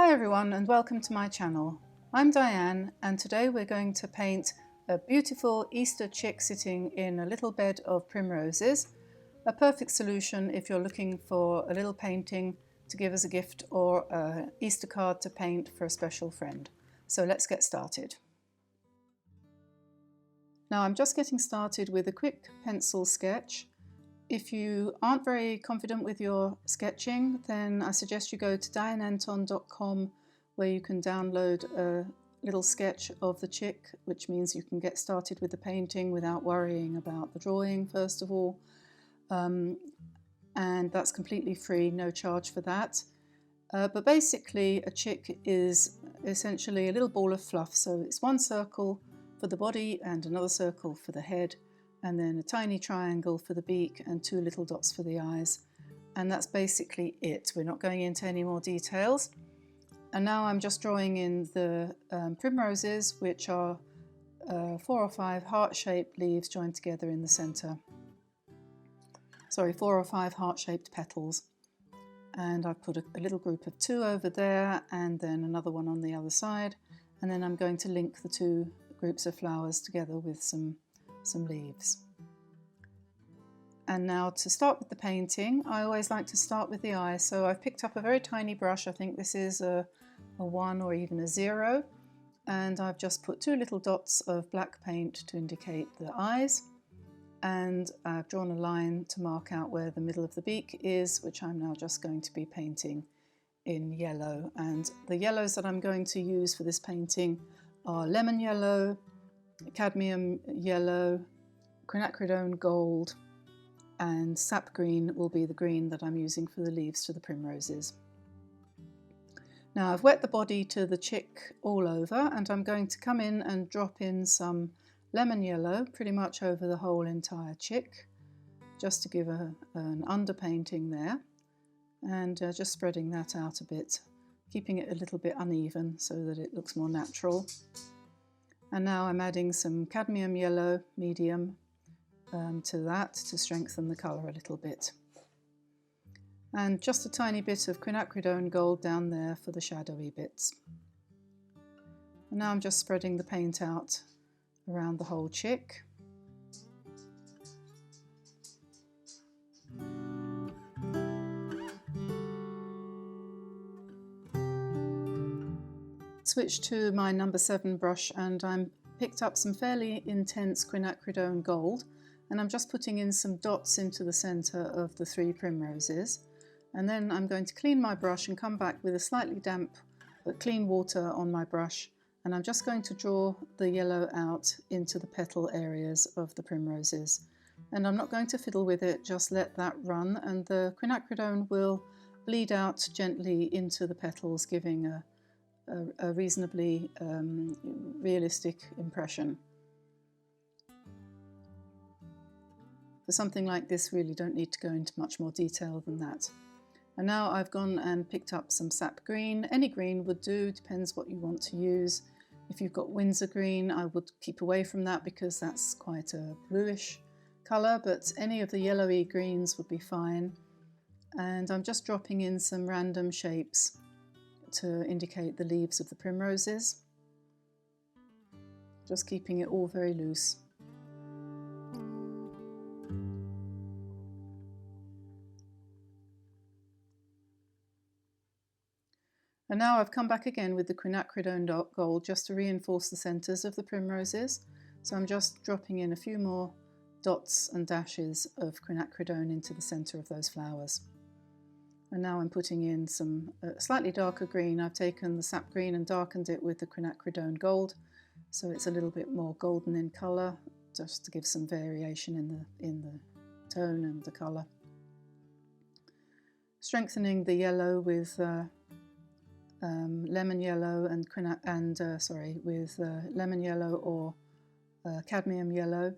Hi everyone and welcome to my channel. I'm Diane and today we're going to paint a beautiful Easter chick sitting in a little bed of primroses. A perfect solution if you're looking for a little painting to give as a gift or an Easter card to paint for a special friend. So let's get started. Now I'm just getting started with a quick pencil sketch. If you aren't very confident with your sketching, then I suggest you go to dianeantone.com where you can download a little sketch of the chick, which means you can get started with the painting without worrying about the drawing first of all. And that's completely free, no charge for that. But basically a chick is essentially a little ball of fluff, so it's one circle for the body and another circle for the head, and then a tiny triangle for the beak and two little dots for the eyes. And that's basically it. We're not going into any more details. And now I'm just drawing in the primroses, which are 4 or 5 heart-shaped leaves joined together in the centre. Sorry, 4 or 5 heart-shaped petals. And I've put a little group of 2 over there and then another one on the other side. And then I'm going to link the 2 groups of flowers together with some leaves. And now to start with the painting, I always like to start with the eyes. So I've picked up a very tiny brush. I think this is a 1 or even a 0. And I've just put 2 little dots of black paint to indicate the eyes. And I've drawn a line to mark out where the middle of the beak is, which I'm now just going to be painting in yellow. And the yellows that I'm going to use for this painting are lemon yellow, cadmium yellow, quinacridone gold, and sap green will be the green that I'm using for the leaves to the primroses. Now I've wet the body to the chick all over, and I'm going to come in and drop in some lemon yellow pretty much over the whole entire chick, just to give an underpainting there, and just spreading that out a bit, keeping it a little bit uneven so that it looks more natural. And now I'm adding some cadmium yellow medium to that to strengthen the colour a little bit. And just a tiny bit of quinacridone gold down there for the shadowy bits. And now I'm just spreading the paint out around the whole chick. Switch to my number 7 brush and I'm picked up some fairly intense quinacridone gold, and I'm just putting in some dots into the centre of the 3 primroses, and then I'm going to clean my brush and come back with a slightly damp but clean water on my brush, and I'm just going to draw the yellow out into the petal areas of the primroses. And I'm not going to fiddle with it, just let that run, and the quinacridone will bleed out gently into the petals, giving a reasonably realistic impression. For something like this, really don't need to go into much more detail than that. And now I've gone and picked up some sap green. Any green would do, depends what you want to use. If you've got Winsor green, I would keep away from that because that's quite a bluish colour, but any of the yellowy greens would be fine. And I'm just dropping in some random shapes to indicate the leaves of the primroses, just keeping it all very loose. And now I've come back again with the quinacridone gold just to reinforce the centres of the primroses, so I'm just dropping in a few more dots and dashes of quinacridone into the centre of those flowers. And now I'm putting in some slightly darker green. I've taken the sap green and darkened it with the quinacridone gold, so it's a little bit more golden in colour, just to give some variation in the tone and the colour. Strengthening the yellow with lemon yellow with lemon yellow or cadmium yellow.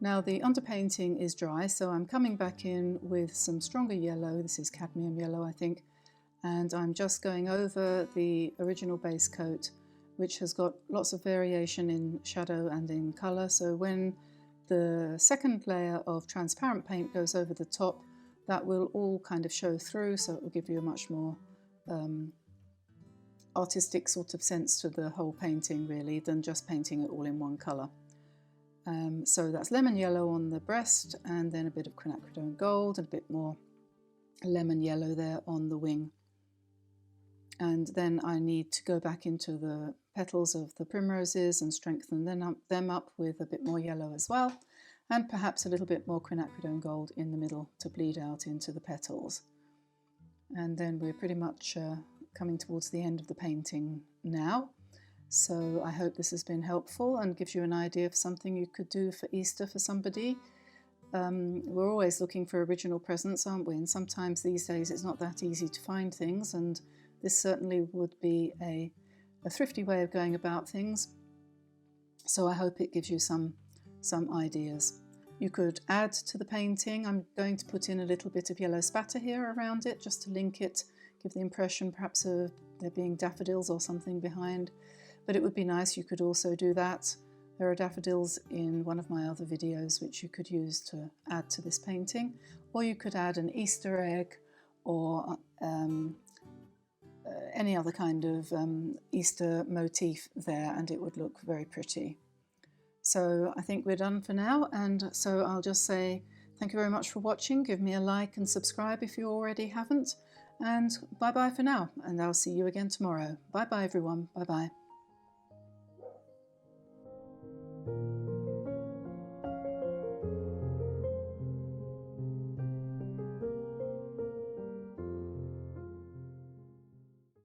Now the underpainting is dry, so I'm coming back in with some stronger yellow. This is cadmium yellow, I think, and I'm just going over the original base coat, which has got lots of variation in shadow and in colour. So when the second layer of transparent paint goes over the top, that will all kind of show through, so it will give you a much more artistic sort of sense to the whole painting, really, than just painting it all in one colour. So that's lemon yellow on the breast, and then a bit of quinacridone gold, and a bit more lemon yellow there on the wing. And then I need to go back into the petals of the primroses and strengthen them up with a bit more yellow as well, and perhaps a little bit more quinacridone gold in the middle to bleed out into the petals. And then we're pretty much coming towards the end of the painting now. So I hope this has been helpful and gives you an idea of something you could do for Easter for somebody. We're always looking for original presents, aren't we? And sometimes these days it's not that easy to find things, and this certainly would be a thrifty way of going about things. So I hope it gives you some ideas. You could add to the painting. I'm going to put in a little bit of yellow spatter here around it, just to link it, give the impression perhaps of there being daffodils or something behind. But it would be nice, you could also do that. There are daffodils in one of my other videos which you could use to add to this painting. Or you could add an Easter egg, or any other kind of Easter motif there, and it would look very pretty. So I think we're done for now, and so I'll just say thank you very much for watching. Give me a like and subscribe if you already haven't, and bye bye for now, and I'll see you again tomorrow. Bye bye everyone, bye bye.